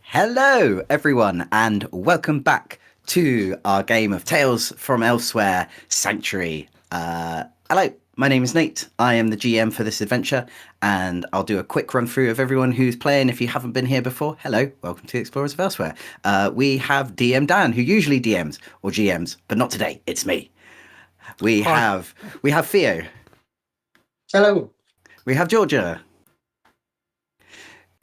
Hello, everyone, and welcome back to our game of Tales from Elsewhere Sanctuary. Hello, my name is Nate. I am the GM for this adventure, and I'll do a quick run through of everyone who's playing. If you haven't been here before, hello, welcome to Explorers of Elsewhere. We have DM Dan, who usually DMs or GMs, but not today. It's me. We have Theo. Hello. We have Georgia.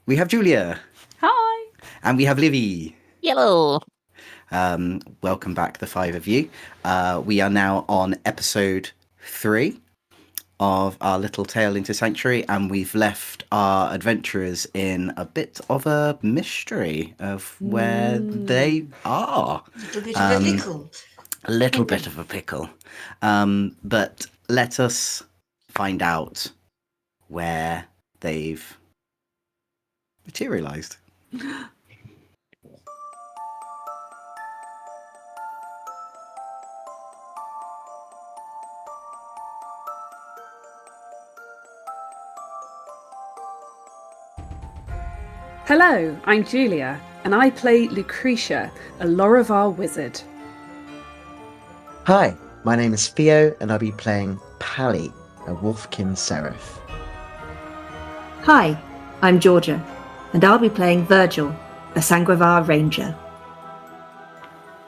We have Julia. Hi. And we have Livy. Yellow. Welcome back, the five of you. We are now on episode 3 of our little tale into Sanctuary, and we've left our adventurers in a bit of a mystery of where they are. A bit of a pickle. A little bit of a pickle. But let us find out where they've materialised. Hello, I'm Julia, and I play Lucretia, a Lorivar wizard. Hi, my name is Theo, and I'll be playing Pally, a Wolfkin Seraph. Hi, I'm Georgia, and I'll be playing Virgil, a Sangravar Ranger.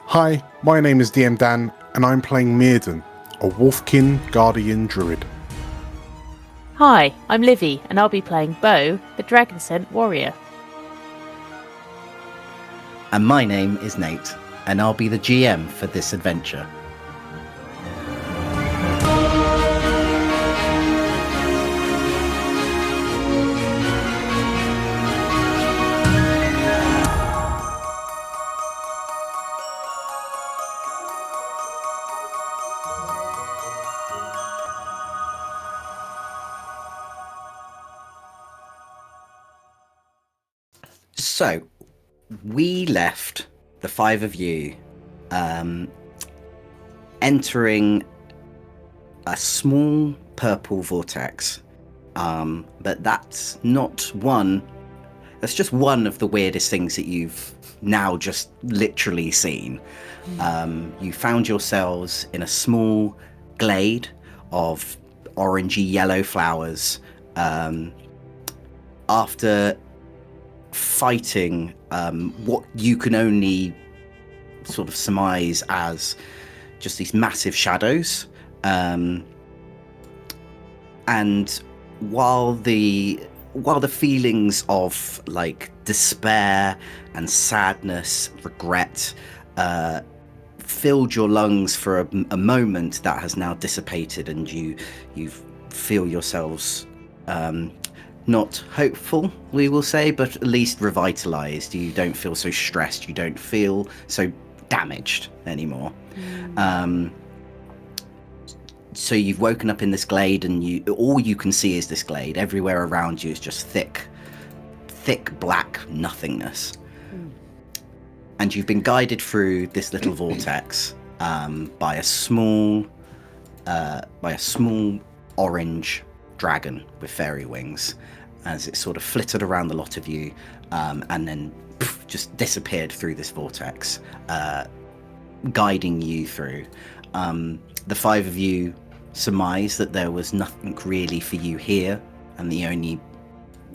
Hi, my name is DM Dan, and I'm playing Mirden, a Wolfkin Guardian Druid. Hi, I'm Livy, and I'll be playing Bo, the Dragon Scent Warrior. And my name is Nate, and I'll be the GM for this adventure. So, we left the five of you entering a small purple vortex, but that's just one of the weirdest things that you've now just literally seen. You found yourselves in a small glade of orangey yellow flowers after fighting what you can only sort of surmise as just these massive shadows, and while the feelings of like despair and sadness, regret filled your lungs for a moment, that has now dissipated, and you feel yourselves not hopeful, we will say, but at least revitalized. You don't feel so stressed. You don't feel so damaged anymore. So you've woken up in this glade, and all you can see is this glade. Everywhere around you is just thick black nothingness. And you've been guided through this little vortex by a small orange dragon with fairy wings, as it sort of flittered around the lot of you, and then just disappeared through this vortex, guiding you through. The five of you surmise that there was nothing really for you here, and the only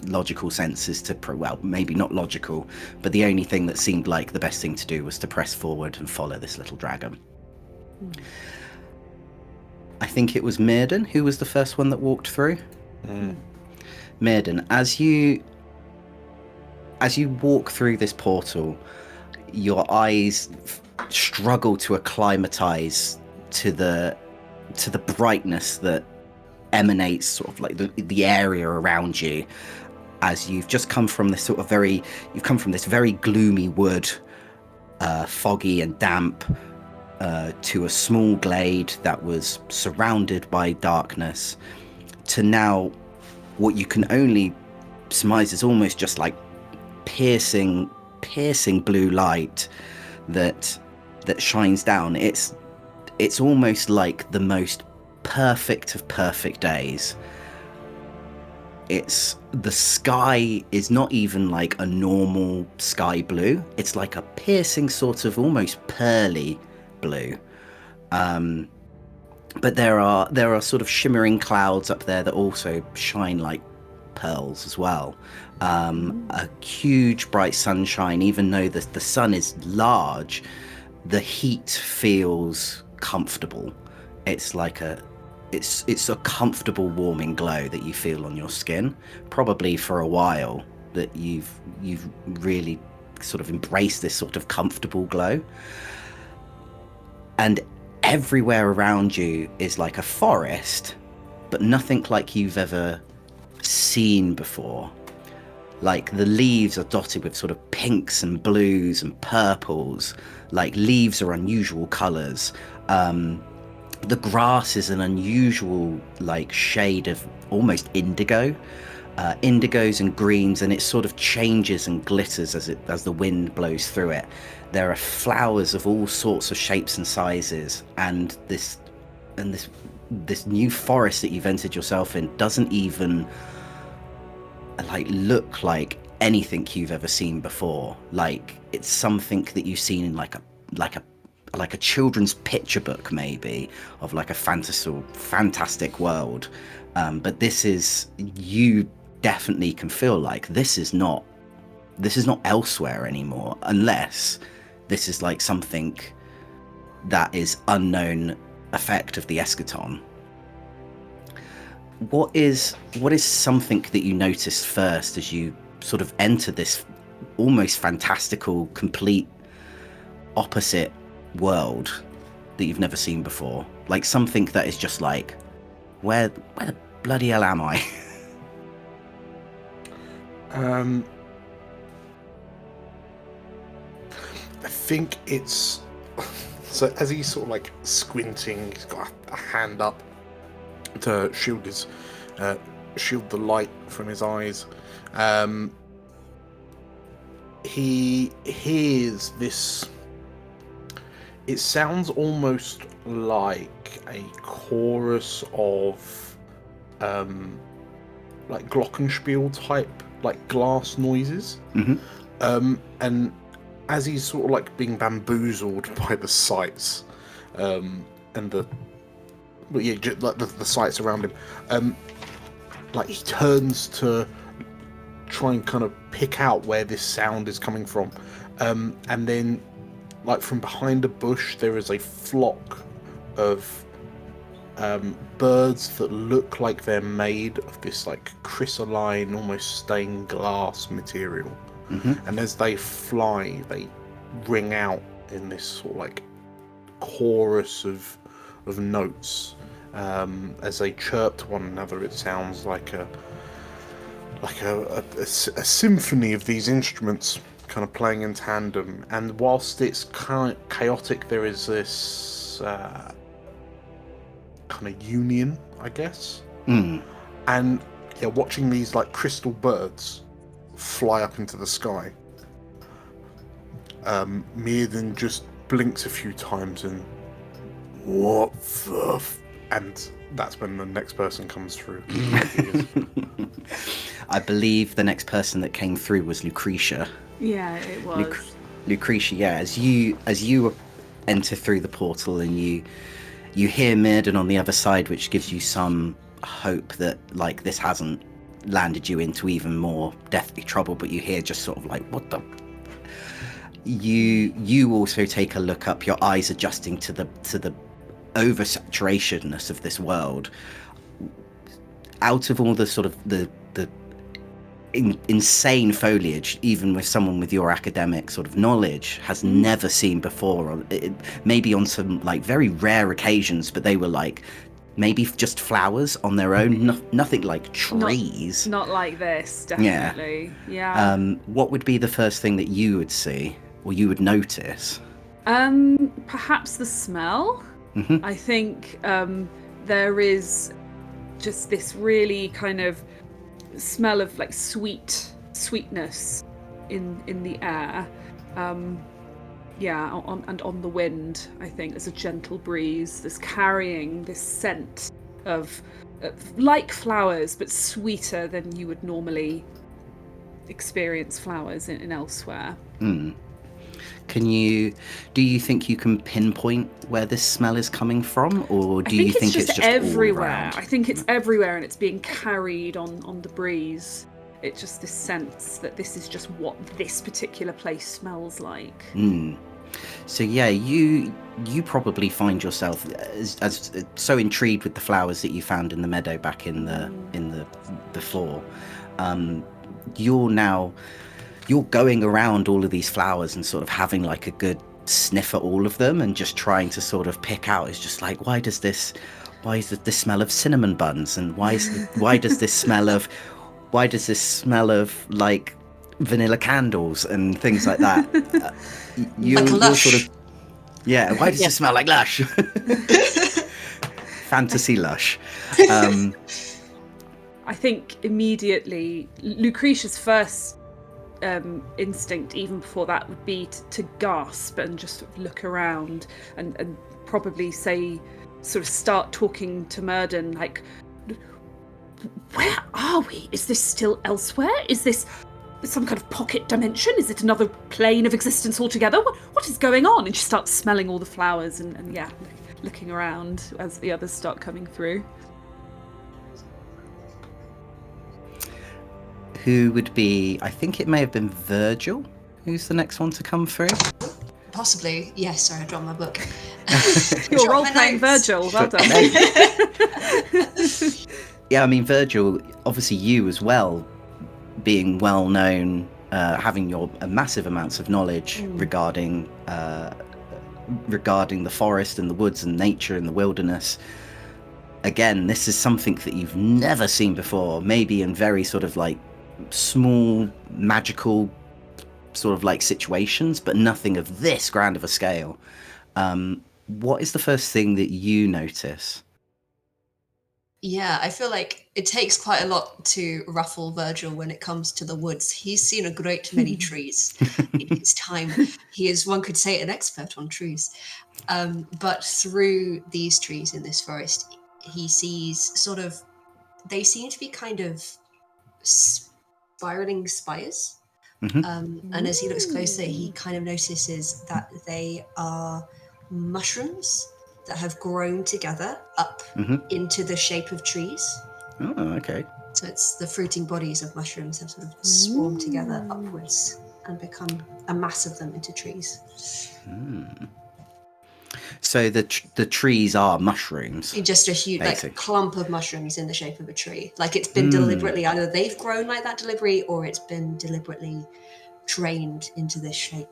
logical sense is well, maybe not logical, but the only thing that seemed like the best thing to do was to press forward and follow this little dragon. I think it was Mirden who was the first one that walked through. Mirden, as you walk through this portal, your eyes struggle to acclimatize to the brightness that emanates sort of like the area around you, as you've just come from this very gloomy wood, foggy and damp, to a small glade that was surrounded by darkness, to now what you can only surmise is almost just like piercing blue light that shines down. It's almost like the most perfect of perfect days, the sky is not even like a normal sky blue. It's like a piercing sort of almost pearly blue. But there are sort of shimmering clouds up there that also shine like pearls as well. A huge bright sunshine. Even though the sun is large, the heat feels comfortable. It's like it's a comfortable warming glow that you feel on your skin, probably for a while that you've really sort of embraced this sort of comfortable glow. And everywhere around you is like a forest, but nothing like you've ever seen before. Like the leaves are dotted with sort of pinks and blues and purples. Like leaves are unusual colors. The grass is an unusual like shade of almost indigo, indigos and greens, and it sort of changes and glitters as the wind blows through it. There are flowers of all sorts of shapes and sizes, and this new forest that you've entered yourself in doesn't even like look like anything you've ever seen before. Like it's something that you've seen in like a children's picture book, maybe, of like a fantastic world. But this is, you definitely can feel like this is not elsewhere anymore, unless this is like something that is unknown effect of the eschaton. What is something that you noticed first as you sort of enter this almost fantastical, complete opposite world that you've never seen before? Like something that is just like, where the bloody hell am I? I think it's so as he's sort of like squinting, he's got a hand up to shield the light from his eyes. He hears this. It sounds almost like a chorus of like glockenspiel type, like glass noises. Mm-hmm. And as he's sort of like being bamboozled by the sights, and the sights around him, like he turns to try and kind of pick out where this sound is coming from, and then, like from behind a bush, there is a flock of birds that look like they're made of this like crystalline, almost stained glass material. Mm-hmm. And as they fly, they ring out in this sort of like chorus of notes. As they chirp to one another, it sounds like a symphony of these instruments kind of playing in tandem. And whilst it's kind of chaotic, there is this kind of union, I guess. And yeah, watching these like crystal birds fly up into the sky, Mirden just blinks a few times and what the and that's when the next person comes through. I believe the next person that came through was Lucretia. Yeah, it was. Lucretia, yeah. As you enter through the portal and you hear Mirden on the other side, which gives you some hope that like this hasn't landed you into even more deathly trouble, but you hear just sort of like, what the? You also take a look up, your eyes adjusting to the oversaturatedness of this world. Out of all the sort of the insane foliage, even with someone with your academic sort of knowledge has never seen before, maybe on some like very rare occasions, but they were like maybe just flowers on their own, nothing like trees. Not like this, definitely. Yeah. What would be the first thing that you would see or you would notice? Perhaps the smell. Mm-hmm. I think there is just this really kind of smell of like sweetness in the air. And on the wind, I think there's a gentle breeze that's carrying this scent of like flowers, but sweeter than you would normally experience flowers in elsewhere. Do you think you can pinpoint where this smell is coming from, or do you think it's just everywhere? all around? I think it's everywhere, and it's being carried on the breeze. It's just this sense that this is just what this particular place smells like. So yeah, you probably find yourself as so intrigued with the flowers that you found in the meadow back in the before. You're going around all of these flowers and sort of having like a good sniff at all of them and just trying to sort of pick out. It's just like, why is this smell of cinnamon buns, and why does this smell of like vanilla candles and things like that. You're sort of, why does it smell like Lush? Fantasy Lush. I think immediately Lucretia's first instinct, even before that, would be to gasp and just sort of look around and probably start talking to Murden, like, where are we? Is this still elsewhere? Is this some kind of pocket dimension? Is it another plane of existence altogether? What is going on? And she starts smelling all the flowers and looking around as the others start coming through. Who would be, I think it may have been Virgil, who's the next one to come through. Possibly, yes. Sorry, I dropped my book. You're role-playing Virgil, well done. Yeah, I mean, Virgil, obviously you as well, being well known, having a massive amounts of knowledge regarding the forest and the woods and nature and the wilderness. Again, this is something that you've never seen before, maybe in very sort of like small magical sort of like situations, but nothing of this grand of a scale. What is the first thing that you notice? Yeah, I feel like it takes quite a lot to ruffle Virgil when it comes to the woods. He's seen a great many trees in his time. He is, one could say, an expert on trees. But through these trees in this forest, he sees they seem to be kind of spiraling spires. And as he looks closer, he kind of notices that they are mushrooms that have grown together up into the shape of trees. Oh, okay. So it's the fruiting bodies of mushrooms have sort of swarmed together upwards and become a mass of them into trees. So the trees are mushrooms? Just a huge like clump of mushrooms in the shape of a tree. Like it's been deliberately, either they've grown like that deliberately, or it's been deliberately trained into this shape.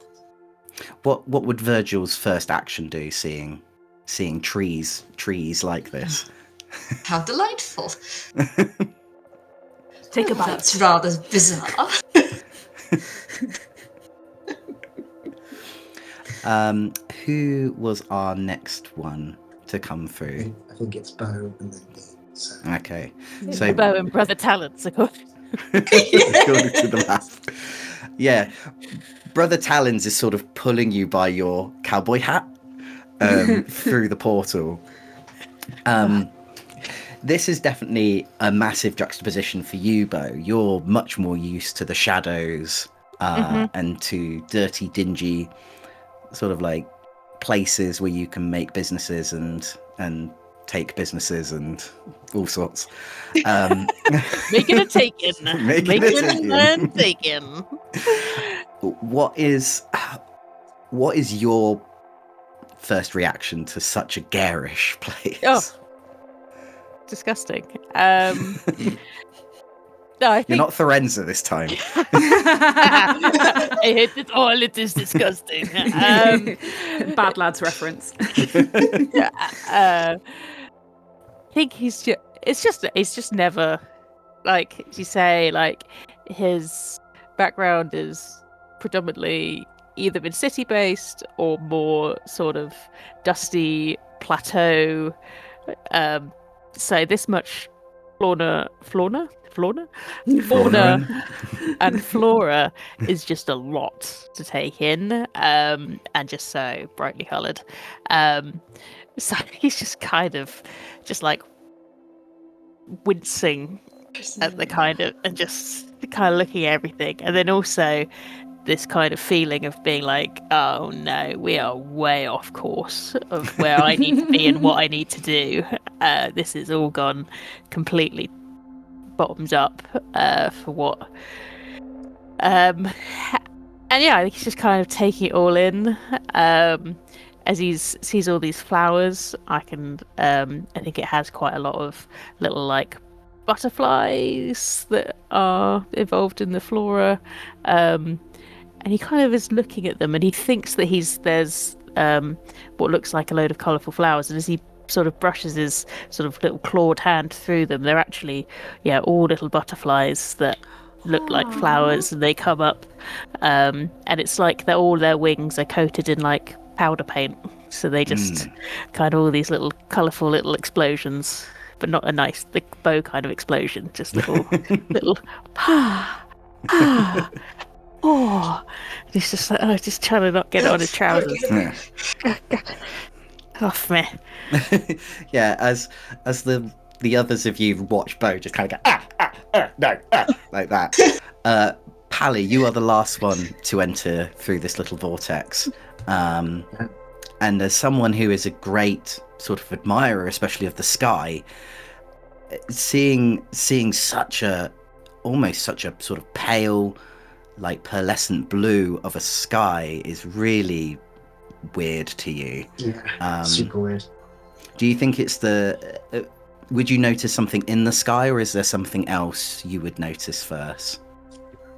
What would Virgil's first action do, seeing trees like this? How delightful. Take a bite. That's rather bizarre. Who was our next one to come through? I think it's Bo and then me. So. Okay. So Bo and Brother Talents, according to the map. Yeah. Brother Talons is sort of pulling you by your cowboy hat through the portal. This is definitely a massive juxtaposition for you, Bo. You're much more used to the shadows and to dirty, dingy sort of like places where you can make businesses and take businesses and all sorts. Making a taken. Making and taken. What is your first reaction to such a garish place? Oh, disgusting. No, I think... You're not Thorenza this time. I hate it all. It is disgusting. Bad Lads reference. I think he's just never, like you say, like his background is predominantly either been city based or more sort of dusty plateau. So this much fauna and flora is just a lot to take in, and just so brightly coloured. So he's just kind of just like, wincing at the kind of, and just kind of looking at everything, and then also this kind of feeling of being like, oh no, we are way off course of where I need to be and what I need to do. This has all gone completely bottoms up for what. And yeah, I think he's just kind of taking it all in. As he sees all these flowers, I think it has quite a lot of little like butterflies that are involved in the flora. And he kind of is looking at them, and he thinks that there's what looks like a load of colourful flowers, and as he sort of brushes his sort of little clawed hand through them, they're actually all little butterflies that look like flowers, and they come up, and it's like all their wings are coated in like powder paint, so they just kind of all these little colourful little explosions, but not a nice the bow kind of explosion, just little oh, he's just like, just trying to not get it on his trousers. Off me. Yeah, as the others of you watch Bo just kind of go no, like that. Pally, you are the last one to enter through this little vortex, and as someone who is a great sort of admirer, especially of the sky, seeing almost such a sort of pale, like pearlescent blue of a sky is really weird to you. Yeah, super weird. Do you think it's would you notice something in the sky, or is there something else you would notice first?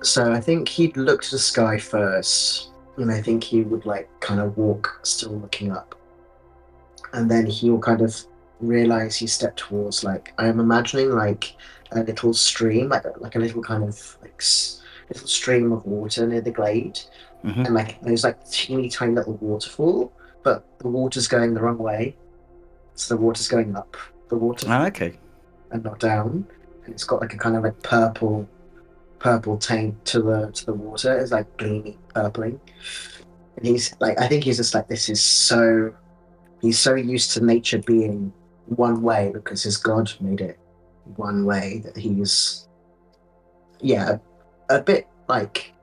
So I think he'd look to the sky first, and I think he would like kind of walk still looking up, and then he'll kind of realize he stepped towards, like, I'm imagining like a little stream, like a little kind of like little stream of water near the glade, and like there's like teeny tiny little waterfall, but the water's going the wrong way, so the water's going up the water. Oh, okay. And not down, and it's got like a kind of like purple taint to the water. It's like gleaming purpling, and he's like, I think he's just like, he's so used to nature being one way because his god made it one way, that he's a bit like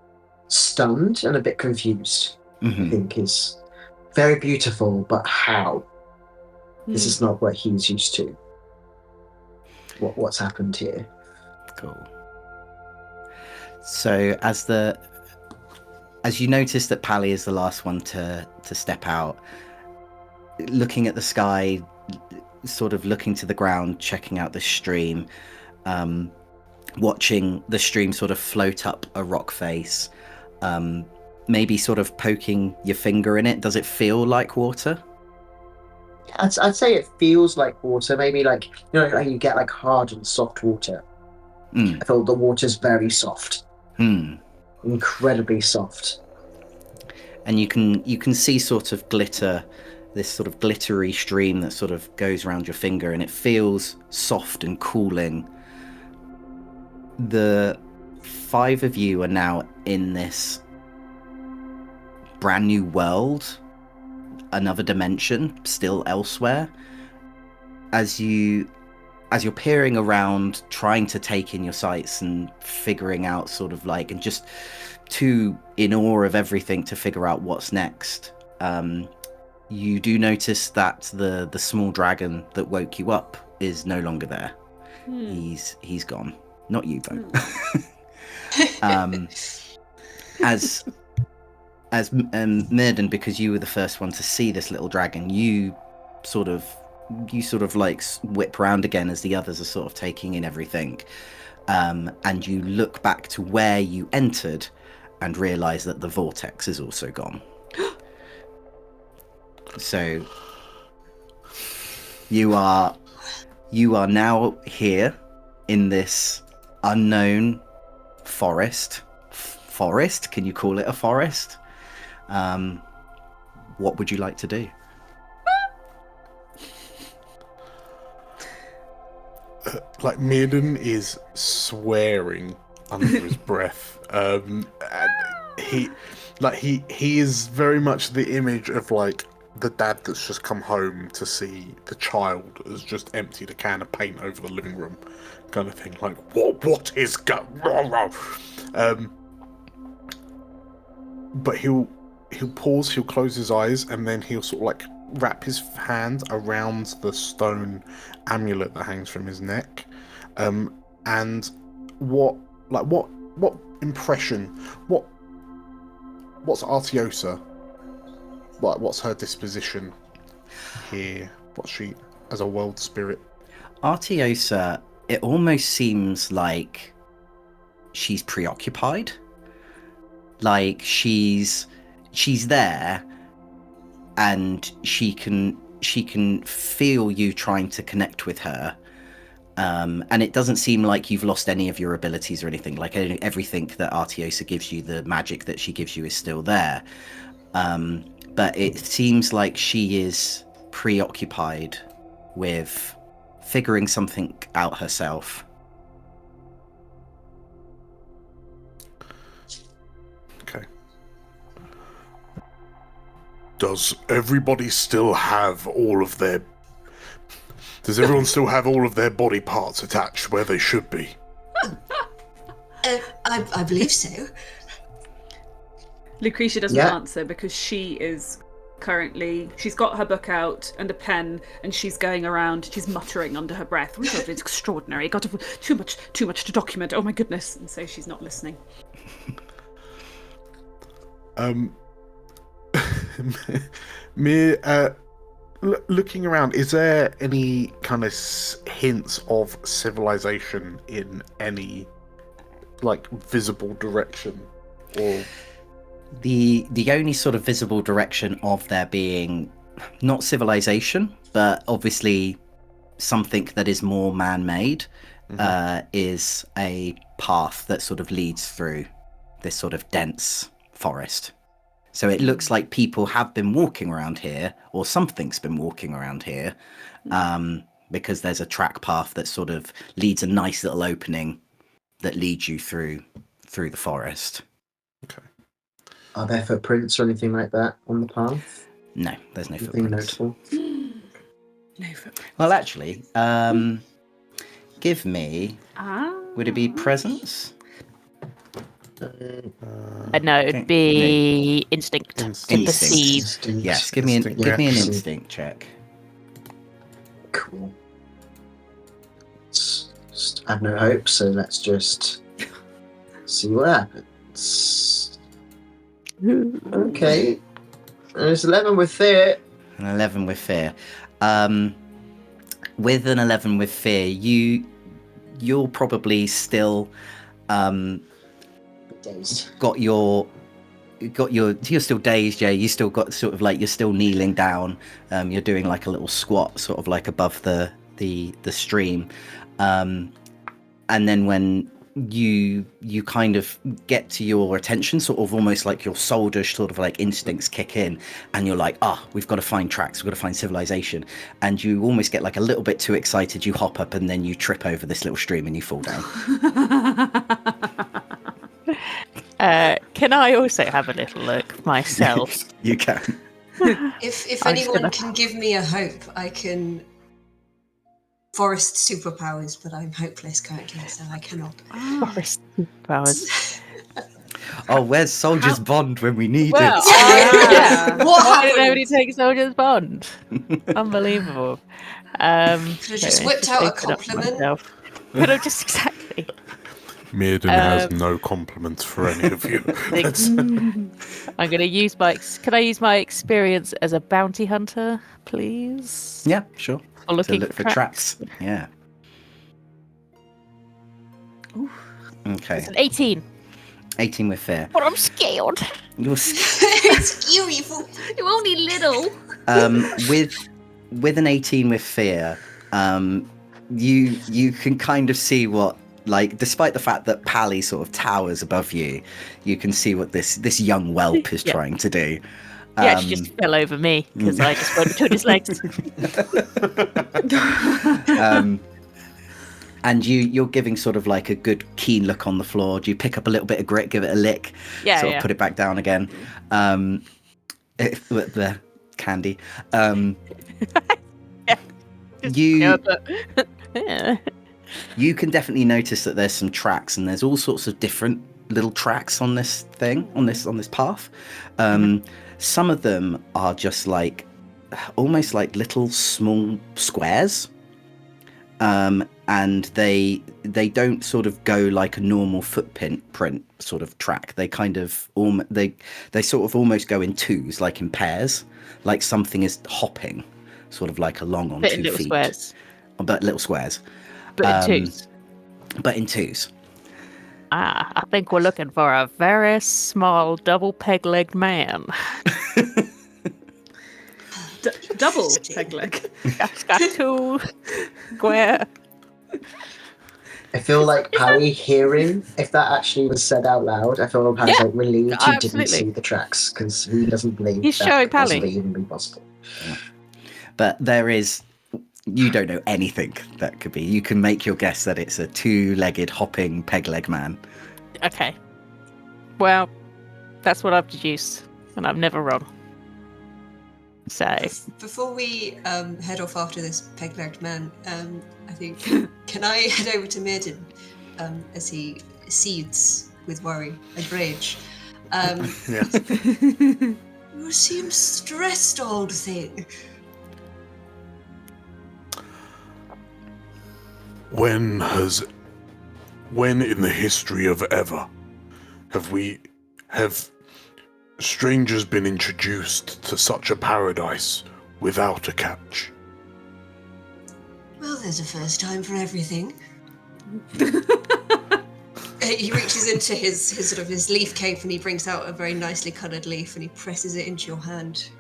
stunned and a bit confused. I think is very beautiful, but how? This is not what he's used to. What's happened here? Cool. So as you notice that Pally is the last one to step out, looking at the sky, sort of looking to the ground, checking out the stream, watching the stream sort of float up a rock face, maybe sort of poking your finger in it. Does it feel like water? I'd say it feels like water. Maybe like, you know, like you get like hard and soft water. I feel the water's very soft. Incredibly soft. And you can see sort of glitter, this sort of glittery stream that sort of goes around your finger, and it feels soft and cooling. The 5 of you are now in this brand new world, another dimension, still elsewhere. As you're peering around, trying to take in your sights and figuring out sort of like, and just too in awe of everything to figure out what's next, you do notice that the small dragon that woke you up is no longer there. He's gone. Not you though. As Myrden, because you were the first one to see this little dragon, you sort of like whip round again as the others are sort of taking in everything, and you look back to where you entered and realize that the vortex is also gone. So you are now here in this unknown forest. Can you call it a forest? What would you like to do? Like, Mirden is swearing under his breath. And he is very much the image of like the dad that's just come home to see the child has just emptied a can of paint over the living room, kind of thing. Like, what is going on? But he'll pause, he'll close his eyes, and then he'll sort of like wrap his hand around the stone amulet that hangs from his neck. And what impression? What's Artiosa? What's her disposition here? What's she as a world spirit? Artiosa, it almost seems like she's preoccupied. Like she's there, and she can feel you trying to connect with her. And it doesn't seem like you've lost any of your abilities or anything. Like everything that Artiosa gives you, the magic that she gives you, is still there. But it seems like she is preoccupied with figuring something out herself. Okay. Does everybody still have all of their... Does everyone still have all of their body parts attached where they should be? I believe so. Lucretia doesn't answer because she is currently... She's got her book out and a pen, and she's going around. She's muttering under her breath. Oh, it's extraordinary. Got too much to document. Oh my goodness! And so she's not listening. Looking around, is there any kind of hints of civilization in any visible direction, or the only sort of visible direction of there being not civilization, but obviously something that is more man-made, is a path that sort of leads through this sort of dense forest. So it looks like people have been walking around here, or something's been walking around here, because there's a track path that sort of leads a nice little opening that leads you through the forest. Okay. Are there footprints or anything like that on the path? No, there's no Anything footprints. notable? No footprints. Well, actually, give me... Would it be presence? No, it'd be instinct. To perceive. Instinct. Yes, give me an instinct check. Cool. I have no hope, so let's just see what happens. Okay. There's 11 with fear. An 11 with fear. With an 11 with fear, you're probably still Dazed. You're still dazed, yeah. You still got sort of like, you're still kneeling down. You're doing like a little squat, sort of like above the stream. And then when you kind of get to your attention, sort of almost like your soldier sort of like instincts kick in, and you're like, we've got to find tracks, we've got to find civilization. And you almost get like a little bit too excited. You hop up and then you trip over this little stream and you fall down. Can I also have a little look myself? You can. If anyone can give me a hope, I can forest superpowers, but I'm hopeless currently, so I cannot. Forest powers. Oh, where's Soldier's Bond when we need Well, it? Yeah. What Why did happened? nobody take Soldier's Bond? Unbelievable. Could have just whipped out a compliment. Could have just exactly. Mirrodin has no compliments for any of you. I'm going to use can I use my experience as a bounty hunter, please? Yeah, sure. Or looking look for tracks. Yeah. Oof. Okay. It's an 18. 18 with fear. But I'm scared. You're It's beautiful. You're only little. with an 18 with fear, you can kind of see what, like, despite the fact that Pally sort of towers above you, you can see what this young whelp is trying to do. She just fell over me because I just went between his legs. And you're giving sort of like a good keen look on the floor. Do you pick up a little bit of grit, give it a lick, put it back down again? candy. Yeah, but, yeah. You can definitely notice that there's some tracks, and there's all sorts of different little tracks on this thing, on this path. Some of them are just like almost like little small squares, and they don't sort of go like a normal footprint sort of track. They kind of they sort of almost go in twos, like in pairs, like something is hopping, sort of like along on But 2 in little feet. squares. But little squares. But in twos. But in twos. I think we're looking for a very small double peg-legged man. Double peg leg. It's got 2 square. I feel like Parry hearing, if that actually was said out loud, I feel like Parry's like relieved he didn't absolutely. see the tracks, because he doesn't believe He's that showing could possibly Pally. even be possible. But there is... You don't know anything that could be. You can make your guess that it's a 2-legged hopping peg-leg man. Okay. Well, that's what I've deduced, and I'm never wrong. So, Before we head off after this peg-legged man, I think, can I head over to Mirden as he seethes with worry and rage? You seem stressed, old thing. When in the history of ever have strangers been introduced to such a paradise without a catch? Well, there's a first time for everything. He reaches into his sort of his leaf cape and he brings out a very nicely coloured leaf and he presses it into your hand.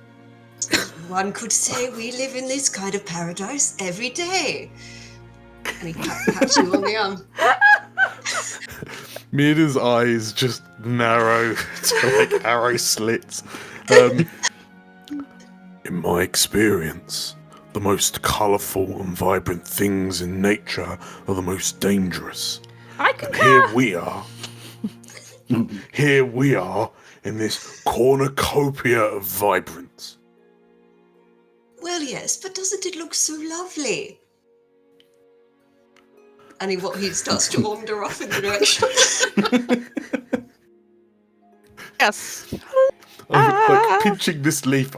One could say we live in this kind of paradise every day. And he pats you on the arm. Mirda's eyes just narrow to like arrow slits. In my experience, the most colourful and vibrant things in nature are the most dangerous. I And concur. here we are in this cornucopia of vibrance. Well, yes, but doesn't it look so lovely? And he starts to wander off in the direction. yes. I'm like pinching this leaf.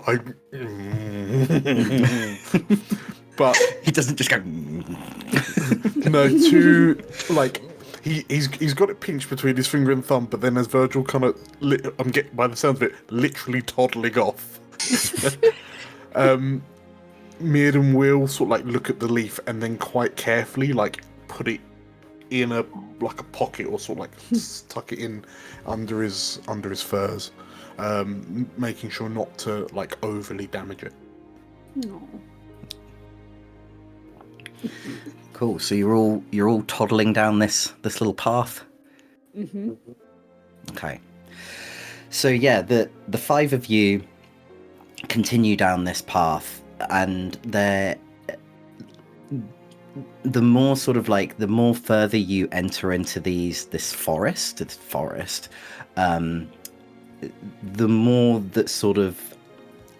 But He doesn't just go... no, too like he's got it pinched between his finger and thumb. But then as Virgil kind of, I'm getting by the sounds of it, literally toddling off. Mirren will sort of like look at the leaf and then quite carefully like put it in a pocket or sort of like tuck it in under his furs, making sure not to like overly damage it. No. Cool. So you're all toddling down this little path. Mm-hmm. Okay. So yeah, the 5 of you continue down this path, and the more sort of like the more further you enter into this forest, the more that sort of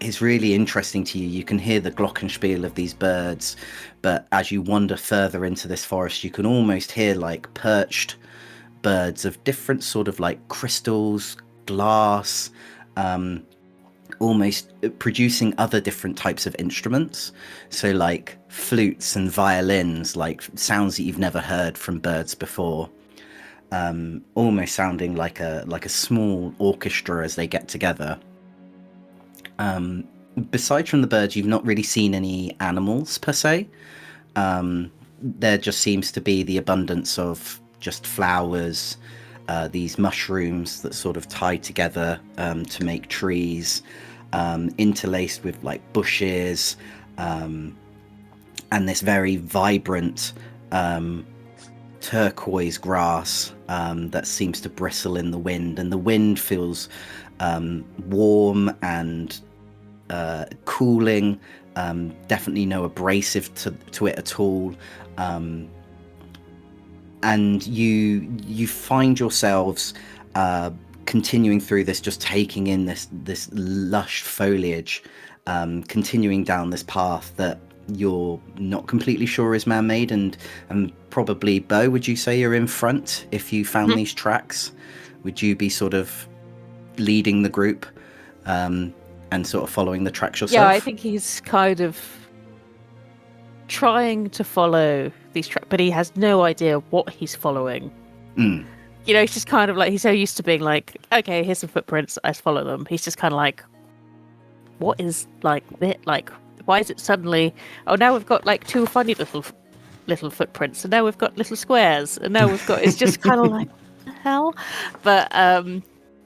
is really interesting to you. You can hear the glockenspiel of these birds, but as you wander further into this forest, you can almost hear like perched birds of different sort of like crystals, glass, almost producing other different types of instruments. So like flutes and violins, like sounds that you've never heard from birds before. Almost sounding like a small orchestra as they get together. Besides from the birds, you've not really seen any animals per se. There just seems to be the abundance of just flowers, these mushrooms that sort of tie together to make trees, interlaced with like bushes, and this very vibrant turquoise grass that seems to bristle in the wind, and the wind feels warm and cooling, definitely no abrasive to it at all, and you find yourselves continuing through this, just taking in this lush foliage, continuing down this path that you're not completely sure is man-made, and probably, Bo, would you say you're in front if you found these tracks? Would you be sort of leading the group and sort of following the tracks yourself? Yeah, I think he's kind of trying to follow these tracks, but he has no idea what he's following. Mm. You know, he's just kind of like, he's so used to being like, okay, here's some footprints, I just follow them. He's just kind of like, what is like it? Like, why is it suddenly? Oh, now we've got like two funny little footprints, and now we've got little squares, and now we've got. It's just kind of like, what the hell? But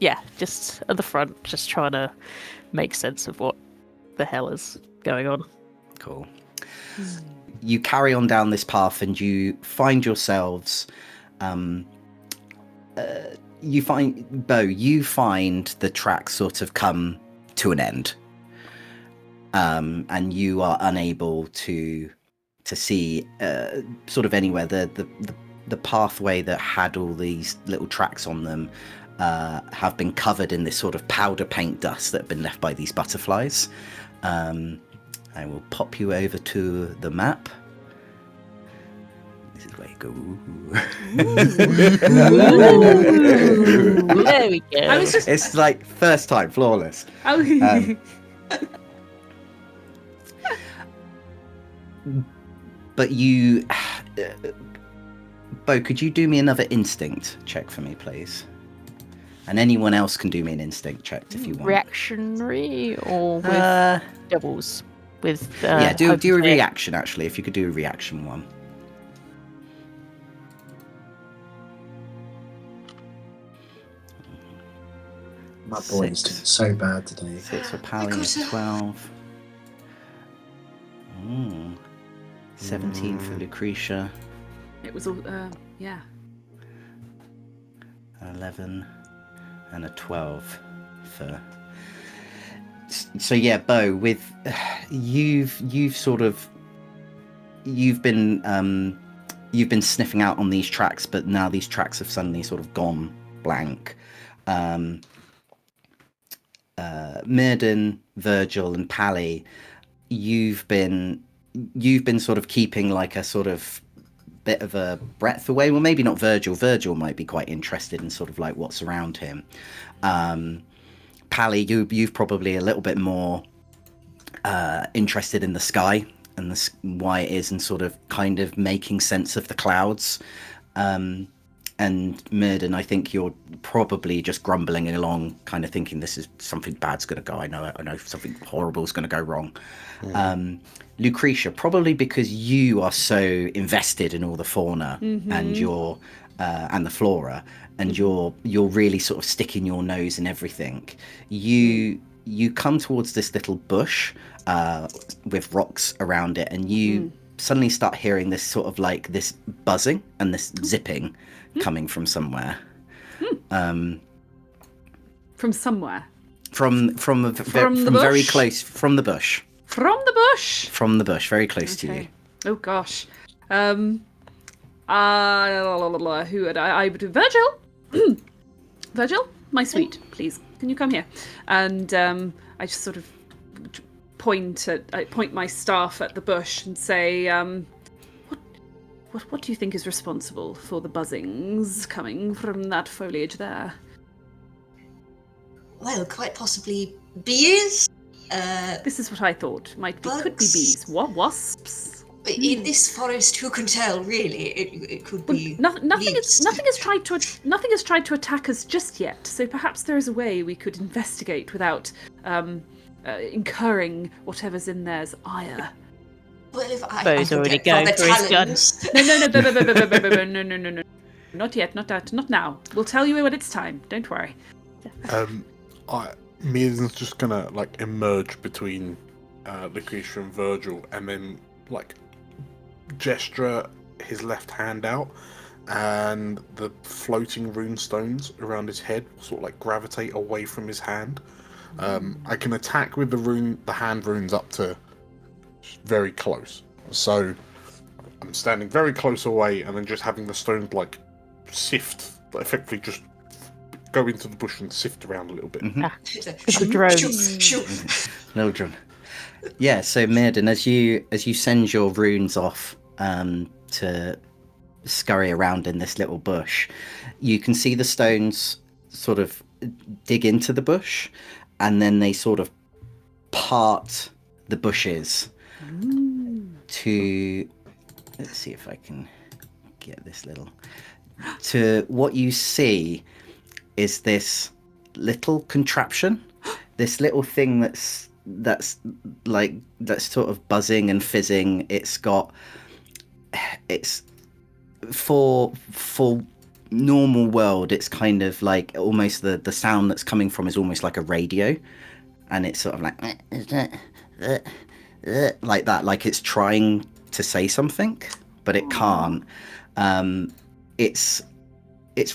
yeah, just at the front, just trying to make sense of what the hell is going on. Cool. You carry on down this path, and you find yourselves. You find the track sort of come to an end. And you are unable to see sort of anywhere. The pathway that had all these little tracks on them have been covered in this sort of powder paint dust that have been left by these butterflies. I will pop you over to the map. This is where you go. There we go. It's like first time, flawless. But you... Bo, could you do me another instinct check for me, please? And anyone else can do me an instinct check if you want. Reactionary or with doubles? With yeah, do a reaction, actually, if you could do a reaction one. My boy's doing so bad today. 6 for Pally at 12. 17 for Lucretia. It was all, yeah. 11 and a 12 for. So yeah, Bo, with you've been sniffing out on these tracks, but now these tracks have suddenly sort of gone blank. Mirden, Virgil, and Pally, you've been sort of keeping like a sort of bit of a breadth away. Well, maybe not Virgil. Virgil might be quite interested in sort of like what's around him. Pally, you've probably a little bit more interested in the sky and why it is, and sort of kind of making sense of the clouds. And Mirden, I think you're probably just grumbling along, kind of thinking this is something bad's going to go. I know something horrible is going to go wrong. Lucretia, probably because you are so invested in all the fauna and your and the flora, and you're really sort of sticking your nose in everything. You come towards this little bush with rocks around it, and you suddenly start hearing this sort of like this buzzing and this zipping coming from somewhere. From somewhere. From very close, from the bush. From the bush. From the bush, very close to you. Oh gosh. Who would I would do? Virgil. Virgil, my sweet, please, can you come here? And I just sort of point my staff at the bush and say, what do you think is responsible for the buzzings coming from that foliage there? Well, quite possibly bees. This is what I thought. Could be bees. What, wasps? In this forest, who can tell? Really, it could be. Nothing has tried to attack us just yet. So perhaps there is a way we could investigate without incurring whatever's in there's ire. Well, if Bo's already going for his gun. No. Not yet. Not now. We'll tell you when it's time. Don't worry. Mirden's just gonna like emerge between Lucretia and Virgil, and then like gesture his left hand out, and the floating rune stones around his head sort of like gravitate away from his hand. I can attack with the hand runes up to very close. So I'm standing very close away, and then just having the stones like sift, effectively just go into the bush and sift around a little bit. The drones. Little drone. Yeah, so Mirden, as you send your runes off to scurry around in this little bush, you can see the stones sort of dig into the bush, and then they sort of part the bushes to... Let's see if I can get this little... To what you see is this little contraption, this little thing that's sort of buzzing and fizzing. It's for normal world, it's kind of like almost the sound that's coming from is almost like a radio, and it's sort of like that, like it's trying to say something, but it can't. Its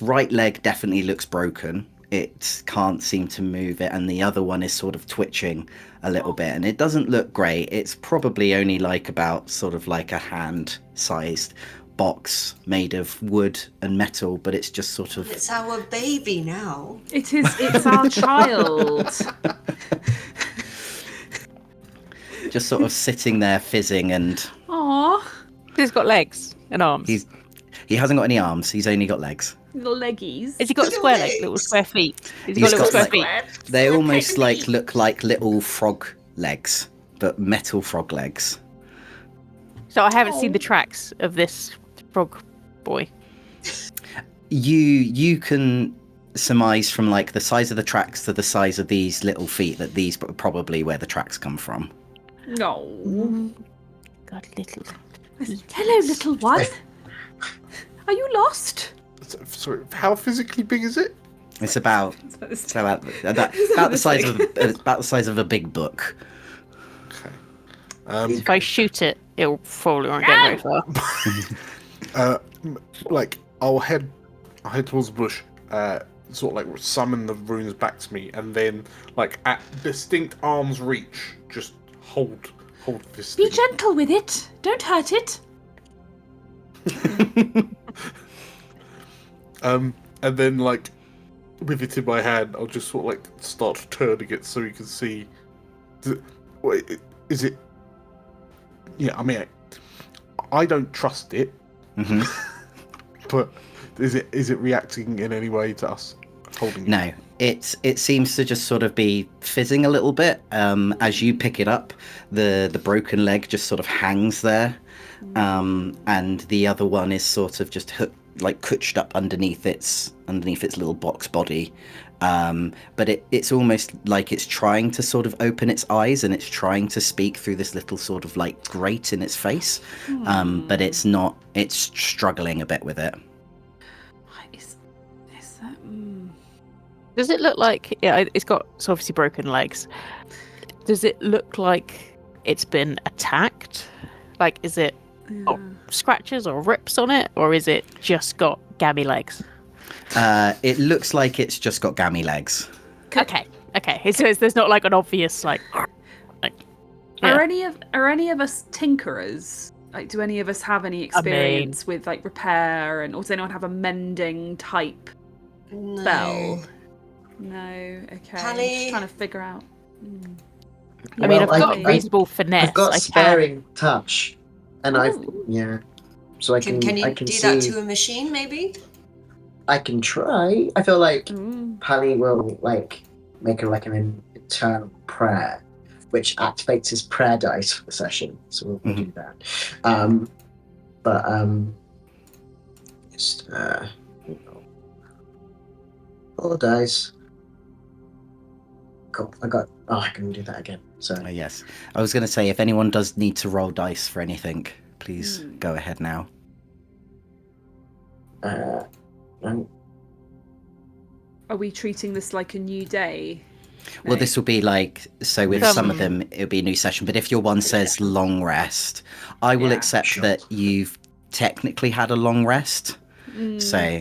right leg definitely looks broken. It can't seem to move it, and the other one is sort of twitching a little bit, and it doesn't look great. It's probably only like about sort of like a hand-sized box made of wood and metal, but it's just sort of... It's our baby now. It's our child. just sort of sitting there fizzing, and Aww. He's got legs and arms. He hasn't got any arms. He's only got legs. Little leggies. Has he got Little square legs. legs, little square feet? Has he He's got little got, square like- feet? They almost like look like little frog legs, but metal frog legs. So I haven't seen the tracks of this frog boy. You can surmise from like the size of the tracks to the size of these little feet that these are probably where the tracks come from. No. God, little. Hello, little one. Are you lost? Sorry, how physically big is it? It's about the size of a big book. Okay. If I shoot it, it'll probably won't get very far. Like I'll head towards the bush, sort of like summon the runes back to me, and then like at distinct arm's reach, just hold this Be thing. gentle with it. Don't hurt it. And then like with it in my hand, I'll just sort of like start turning it so you can see. Wait, is it? Yeah, I mean, I don't trust it, but is it reacting in any way to us holding it? No, it seems to just sort of be fizzing a little bit. As you pick it up, the broken leg just sort of hangs there, and the other one is sort of just couched up underneath its little box body. But it's almost like it's trying to sort of open its eyes, and it's trying to speak through this little sort of like grate in its face. But it's not. It's struggling a bit with it. Is that? Does it look like it's got obviously broken legs? Does it look like it's been attacked? Like, is it scratches or rips on it, or is it just got gammy legs? It looks like it's just got gammy legs. Okay. So there's not like an obvious like. Are any of us tinkerers? Like, do any of us have any experience with like repair, or does anyone have a mending type spell? No. Okay. I'm just trying to figure out. I mean, I've got reasonable finesse. I've got sparing touch, and so I can. Can you I can do see, that to a machine, maybe? I can try. I feel like Pally will like make an internal prayer, which activates his prayer dice for the session. So we'll do that. Just roll dice. Cool. I can do that again. So Yes, I was going to say if anyone does need to roll dice for anything, please go ahead now. Are we treating this like a new day? Well, this will be like, so with some of them, it'll be a new session. But if your one says long rest, I will accept that you've technically had a long rest. So.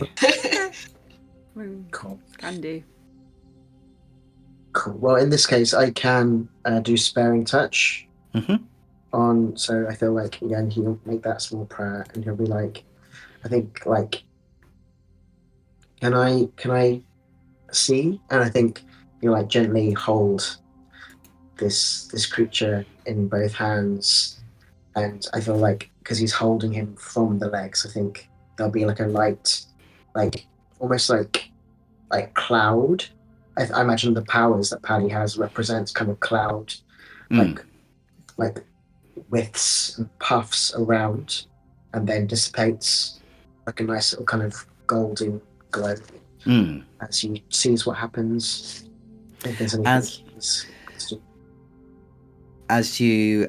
Cool. Can do. Cool. Well, in this case, I can do sparing touch. On, so I feel like again he'll make that small prayer, and he'll be like, I think like, can I see? And I think you like gently hold this creature in both hands, and I feel like because he's holding him from the legs, I think there'll be like a light, like almost like cloud. I imagine the powers that Paddy has represents kind of cloud, like withs and puffs around, and then dissipates like a nice little kind of golden glow as he sees what happens. If there's anything as you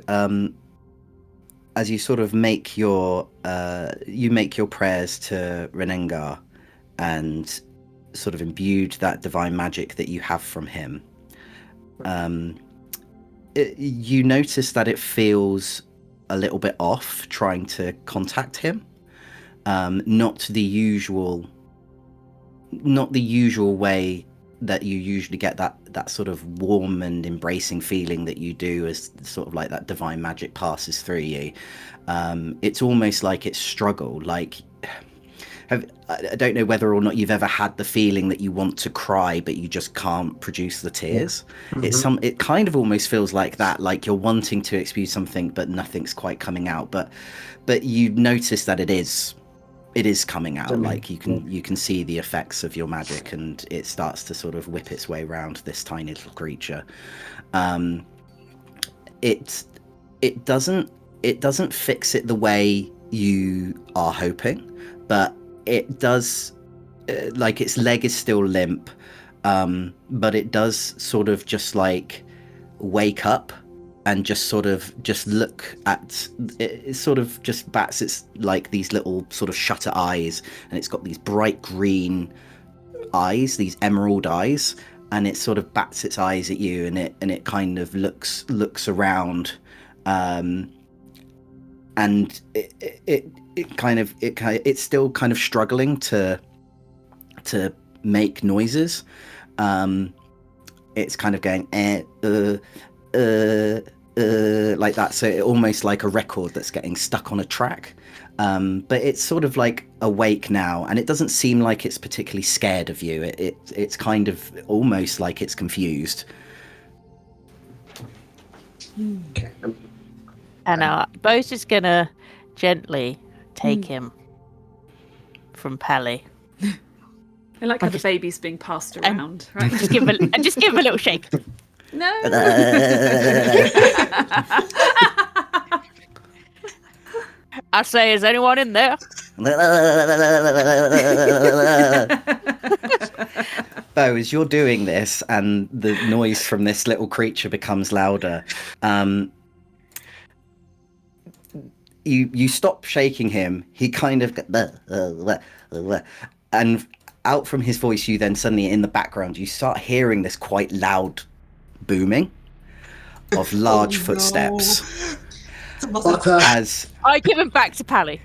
sort of make your prayers to Renengar and sort of imbued that divine magic that you have from him, you notice that it feels a little bit off trying to contact him. Not the usual way that you usually get that sort of warm and embracing feeling that you do as sort of like that divine magic passes through you. It's almost like it's struggle. Like, I don't know whether or not you've ever had the feeling that you want to cry but you just can't produce the tears. It kind of almost feels like that, like you're wanting to express something but nothing's quite coming out, but you notice that it is coming out. Like you can see the effects of your magic, and it starts to sort of whip its way around this tiny little creature. It doesn't fix it the way you are hoping, but it does, like its leg is still limp, but it does sort of just like wake up and just sort of just look at it, sort of just bats its like these little sort of shutter eyes, and it's got these bright green eyes, these emerald eyes, and it sort of bats its eyes at you, and it kind of looks around, and it's still kind of struggling to make noises. It's kind of going like that, so it almost like a record that's getting stuck on a track. But it's sort of like awake now, and it doesn't seem like it's particularly scared of you. It's kind of almost like it's confused. Okay. And Bo's just gonna gently take him from Pally. I like how the baby's being passed around, right? Just give him a little shake. No. I say, is anyone in there? Bo, as you're doing this and the noise from this little creature becomes louder, you stop shaking him. He kind of and out from his voice, you then suddenly in the background you start hearing this quite loud booming of large footsteps. As I give him back to Pally.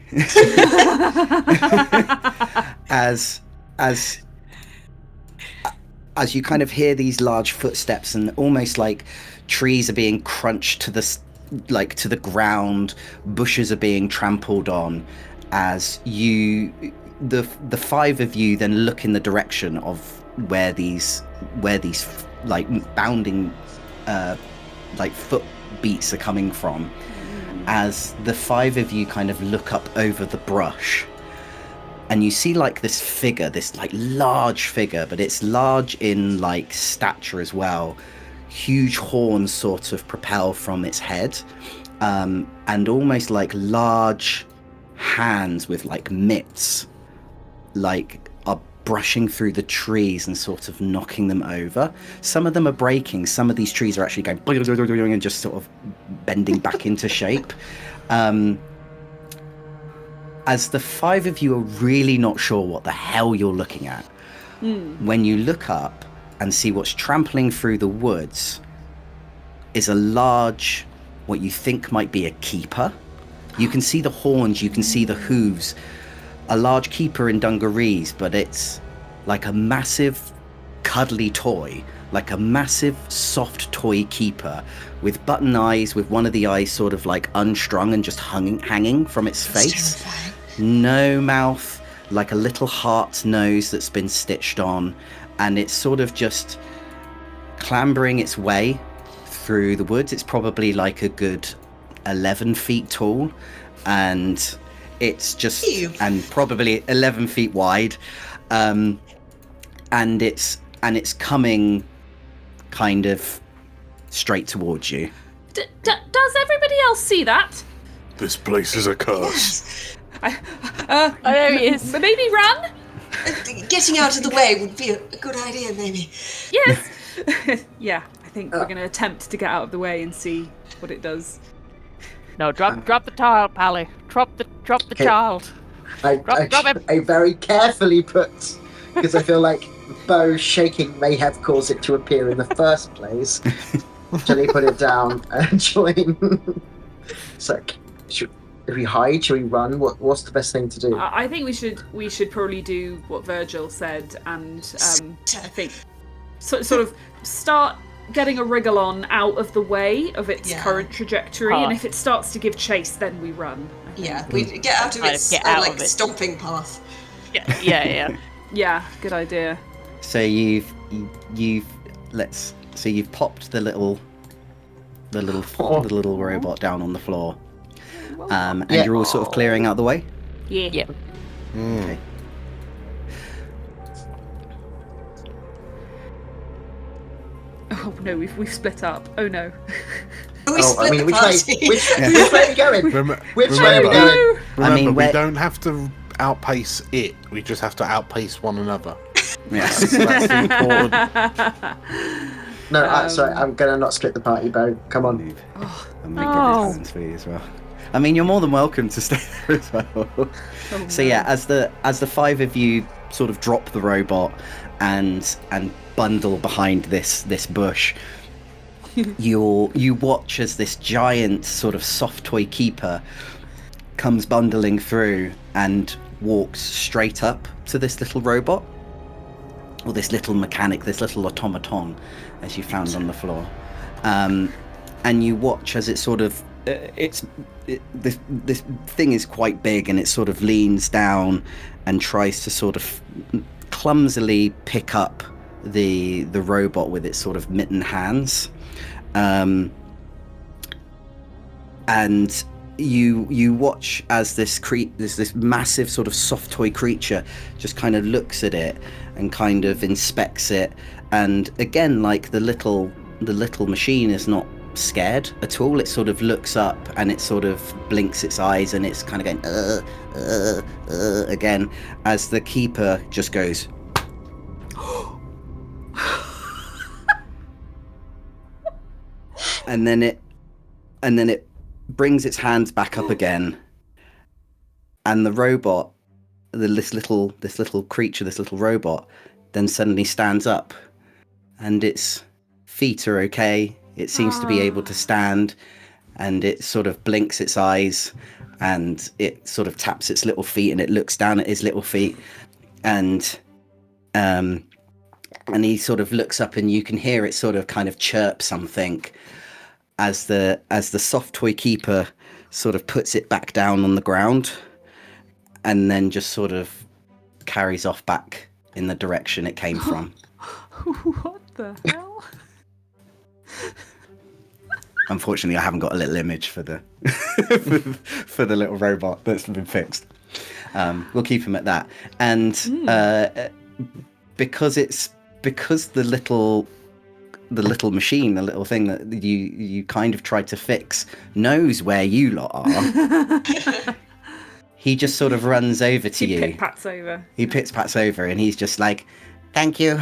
as you kind of hear these large footsteps, and almost like trees are being crunched to the ground, bushes are being trampled on, as the five of you then look in the direction of where these like bounding like foot beats are coming from. As the five of you kind of look up over the brush, and you see like this figure, this like large figure, but it's large in like stature as well. Huge horns sort of propel from its head, and almost like large hands with like mitts like are brushing through the trees and sort of knocking them over. Some of them are breaking, some of these trees are actually going and just sort of bending back into shape. As the five of you are really not sure what the hell you're looking at, when you look up and see what's trampling through the woods is a large, what you think might be a keeper. You can see the horns, you can see the hooves. A large keeper in dungarees, but it's like a massive cuddly toy, like a massive soft toy keeper with button eyes, with one of the eyes sort of like unstrung and just hanging from its face. No mouth, like a little heart nose that's been stitched on, and it's sort of just clambering its way through the woods. It's probably like a good 11 feet tall, and it's just and probably 11 feet wide, and it's coming kind of straight towards you. Does everybody else see that? This place is a curse. There he is. Maybe run? Getting out of the way would be a good idea, maybe. Yes. Yeah, I think we're going to attempt to get out of the way and see what it does. No, drop the child, Pally. Drop the child. Drop him. I very carefully put, because I feel like Bo's shaking may have caused it to appear in the first place. Gently put it down and join. It's like, should we hide? Should we run? What's the best thing to do? I think we should probably do what Virgil said, and I think sort of start getting a wriggle on out of the way of its current trajectory, and if it starts to give chase, then we run. Yeah, we get out of its stomping path. Yeah. Yeah, good idea. So you've popped the little robot down on the floor, and you're all sort of clearing out the way. Yeah. Okay. Oh no, we've split up. Oh no. We split the party. Which way are we going? Which way are we going? Remember, we don't have to outpace it. We just have to outpace one another. Yes. That's important. No, sorry, I'm gonna not split the party, Bo. Come on. I'll make plans for you as well. I mean, you're more than welcome to stay there as well. So yeah, as the five of you sort of drop the robot and bundle behind this bush, you watch as this giant sort of soft toy keeper comes bundling through and walks straight up to this little robot, or this little mechanic, this little automaton, as you found on the floor, and you watch as it sort of this thing is quite big, and it sort of leans down and tries to sort of clumsily pick up the robot with its sort of mitten hands, and you watch as this massive sort of soft toy creature just kind of looks at it and kind of inspects it, and again, like the little machine is not scared at all. It sort of looks up and it sort of blinks its eyes, and it's kind of going again as the keeper just goes and then it brings its hands back up again, and the robot, this little creature, this little robot, then suddenly stands up, and its feet are okay. It seems to be able to stand, and it sort of blinks its eyes, and it sort of taps its little feet, and it looks down at his little feet, and he sort of looks up, and you can hear it sort of kind of chirp something as the soft toy keeper sort of puts it back down on the ground, and then just sort of carries off back in the direction it came from. What the hell? Unfortunately, I haven't got a little image for the for the little robot that's been fixed. We'll keep him at that. And because the little machine, the little thing that you kind of tried to fix, knows where you lot are, he just sort of runs over to you. He pits-pats over, and he's just like, "Thank you."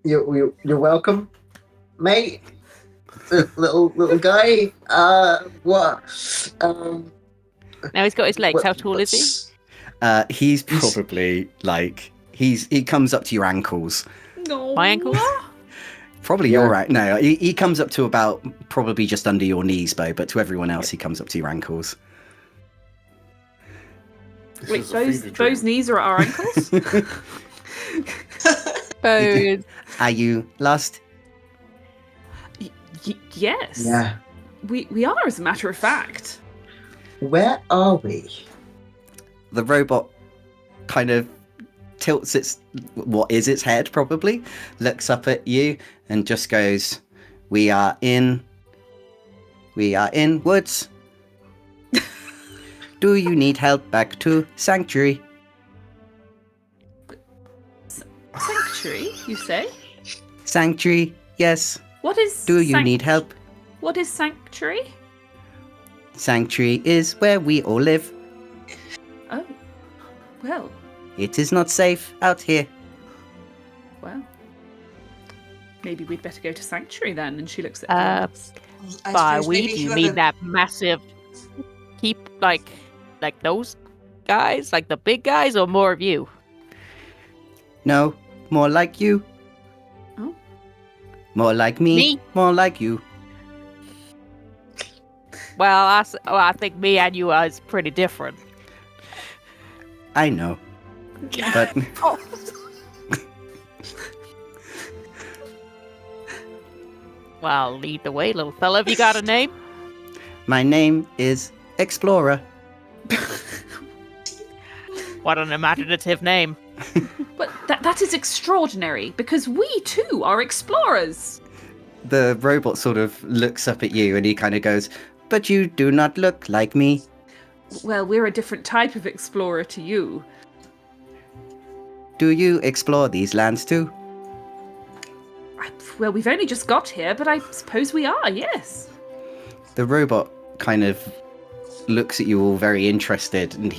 You're welcome, mate. Little guy. What? Now he's got his legs. How tall is he? He's probably like he comes up to your ankles. No. My ankles? Probably your right. No, he comes up to about probably just under your knees, Bo. But to everyone else, he comes up to your ankles. Wait, those knees are at our ankles? Are you lost? Yes. Yeah. We are, as a matter of fact. Where are we? The robot kind of tilts its head probably, looks up at you and just goes, we are in woods. Do you need help back to Sanctuary? Sanctuary, you say? Sanctuary, yes. What is Do you need help? What is Sanctuary? Sanctuary is where we all live. Oh. Well, It is not safe out here. well. Maybe we'd better go to Sanctuary then. And she looks at everyone else. I By suppose we, maybe do you whoever- mean that massive keep like those guys, like the big guys, or more of you? No, more like you. Oh. More like me. More like you. Well, I think me and you are pretty different. I know. But Well, lead the way, little fella. Have you got a name? my name is Explorer. What an imaginative name. But that is extraordinary, because we too are explorers. The robot sort of looks up at you and he kind of goes, but you do not look like me. Well, we're a different type of explorer to you. Do you explore these lands too? Well, we've only just got here, but I suppose we are, yes. The robot kind of looks at you all very interested, and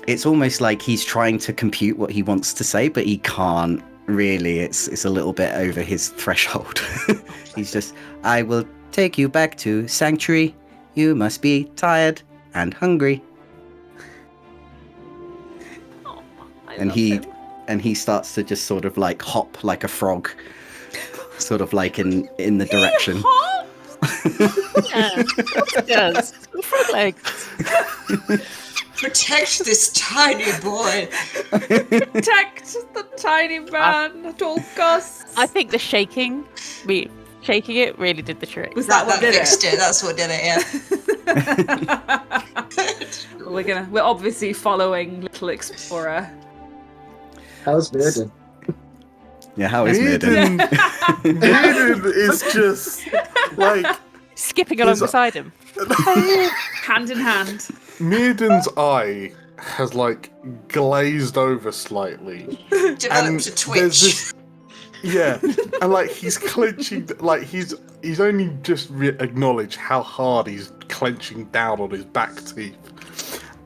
it's almost like he's trying to compute what he wants to say, but he can't really. It's a little bit over his threshold. He's just, I will take you back to Sanctuary. You must be tired and hungry. Oh, I And love he him. and he starts to just sort of like hop like a frog, sort of like in the direction. Yeah, yes. Frog legs. Protect this tiny boy. Protect the tiny man at all costs. I think the shaking it really did the trick. Was that what did fixed it? it? That's what did it, yeah. We're obviously following Little Explorer. How's Mirden? Yeah, how is Mirden? Mirden is just like Skipping along Is- beside him. Hand in hand. Mirden's eye has like glazed over slightly. Developed a there's twitch. this- yeah, and like he's clenching, like he's only just acknowledged how hard he's clenching down on his back teeth,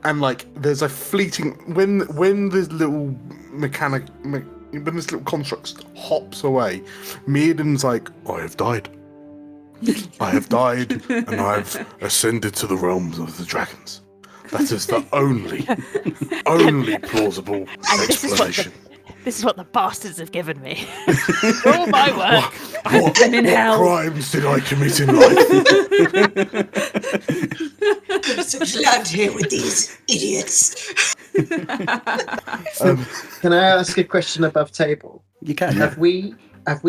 and like there's a fleeting when this little when this little construct hops away, Mirden's like, I have died, and I've ascended to the realms of the dragons. That is the only plausible explanation. This is what the bastards have given me. For all my work. What in hell. crimes did I commit in life? So land here with these idiots. Can I ask a question above table? You can. Have we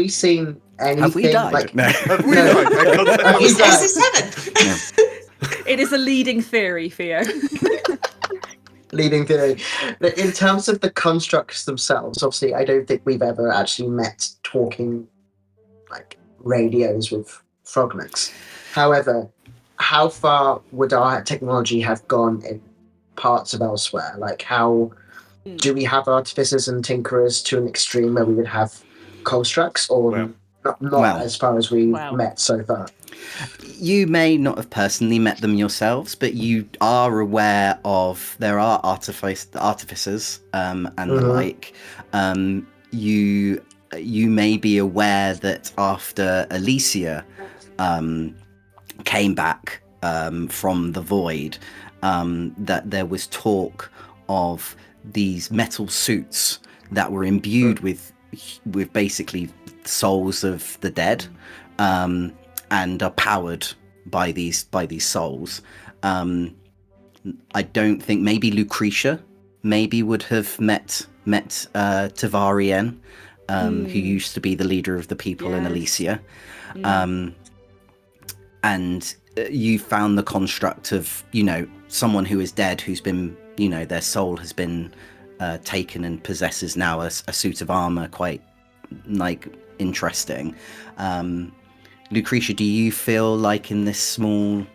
seen anything Have we died? like No. Have we No. died? Have we He's died? SC7. It is a leading theory, Theo. Leading theory? But in terms of the constructs themselves, obviously, I don't think we've ever actually met talking like radios with frognecks. However, how far would our technology have gone in parts of elsewhere? Like, how do we have artificers and tinkerers to an extreme where we would have constructs, or Well. not Well. as far as we've Well. met so far? You may not have personally met them yourselves, but you are aware of there are artificers and the like. You may be aware that after Alicia came back from the void, that there was talk of these metal suits that were imbued with basically souls of the dead. And are powered by these souls. I don't think maybe Lucretia would have met Tavarien, who used to be the leader of the people in Yes. Alicia. And you found the construct of, someone who is dead, who's been, their soul has been taken and possesses now a suit of armor, quite like interesting. Lucretia, do you feel like in this small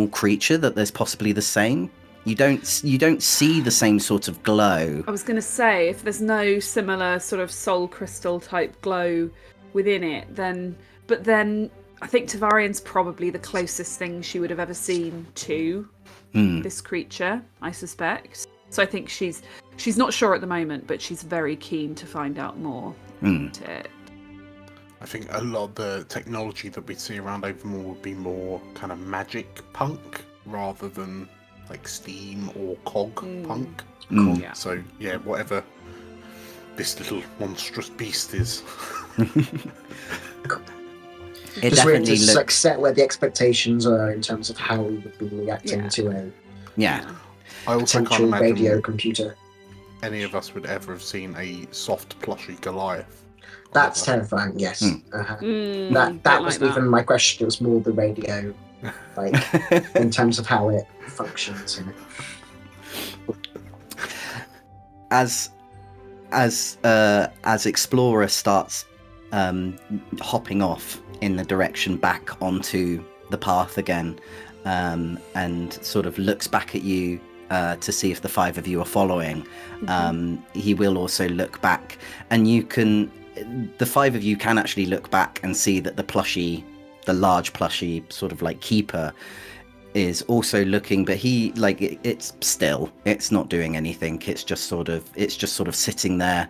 creature that there's possibly the same? You don't see the same sort of glow. I was going to say, if there's no similar sort of soul crystal type glow within it, then I think Tavarian's probably the closest thing she would have ever seen to this creature, I suspect. So I think she's not sure at the moment, but she's very keen to find out more about it. I think a lot of the technology that we see around Overmore would be more kind of magic punk rather than like steam or cog punk. Yeah. So yeah, whatever this little monstrous beast is. It Just really definitely to look. set where the expectations are in terms of how we would be reacting to a Yeah. I also can't potential imagine radio computer. any of us would ever have seen a soft plushy Goliath. That's either. terrifying. Yes, that don't wasn't like even my question. It was more the radio, like in terms of how it functions. You know. As Explorer starts hopping off in the direction back onto the path again, and sort of looks back at you to see if the five of you are following, he will also look back, and the five of you can actually look back and see that the large plushy sort of like keeper is also looking, but it's still, it's not doing anything. It's just sort of sitting there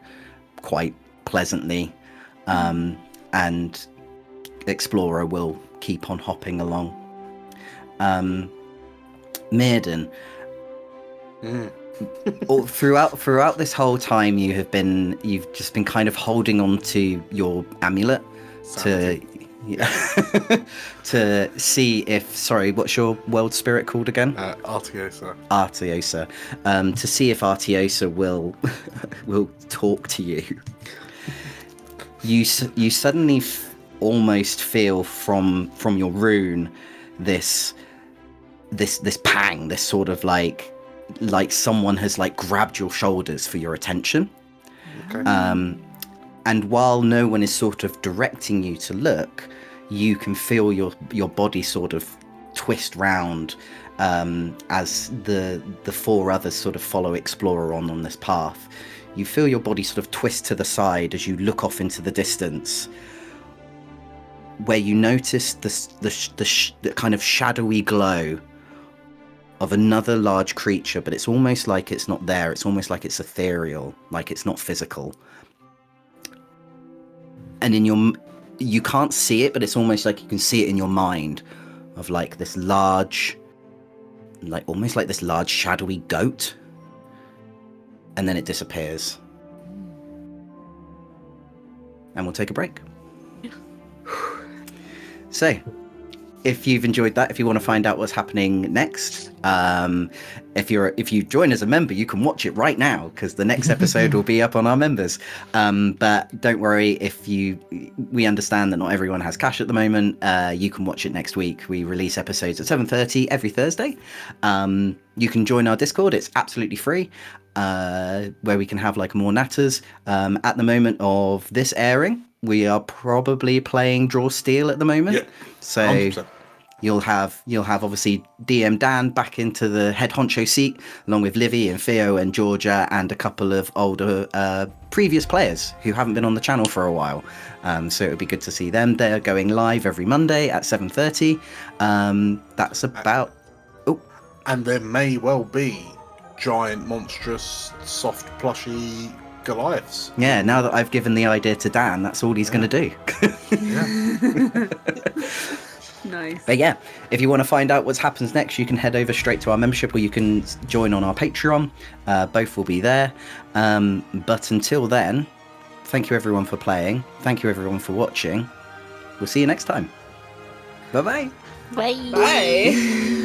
quite pleasantly, and Explorer will keep on hopping along. Mirden, throughout this whole time you've just been kind of holding on to your amulet to see if, sorry, what's your world spirit called again? Artiosa. Artiosa. To see if Artiosa will talk to you. You suddenly almost feel from your rune this pang, this sort of like someone has like grabbed your shoulders for your attention. Okay. And while no one is sort of directing you to look, you can feel your body sort of twist round as the four others sort of follow Explorer on this path. You feel your body sort of twist to the side as you look off into the distance, where you notice the kind of shadowy glow of another large creature, but it's almost like it's not there. It's almost like it's ethereal, like it's not physical. And you can't see it, but it's almost like you can see it in your mind, of like this large, like almost like this large shadowy goat, and then it disappears. And we'll take a break. So, if you've enjoyed that, if you want to find out what's happening next, if you join as a member, you can watch it right now, because the next episode will be up on our members. But don't worry, we understand that not everyone has cash at the moment. You can watch it next week. We release episodes at 7:30 every Thursday. You can join our Discord. It's absolutely free, where we can have like more natters. At the moment of this airing, we are probably playing Draw Steel at the moment. Yep. So 100%. you'll have obviously DM Dan back into the head honcho seat, along with Livy and Theo and Georgia and a couple of older previous players who haven't been on the channel for a while. So it would be good to see them. They're going live every Monday at 7:30. That's about... And there may well be giant, monstrous, soft, plushy Goliaths. Yeah, now that I've given the idea to Dan, that's all he's going to do. Yeah. Nice. But yeah, if you want to find out what happens next, you can head over straight to our membership, or you can join on our Patreon. Both will be there. But until then, thank you everyone for playing. Thank you everyone for watching. We'll see you next time. Bye-bye. Bye. Bye.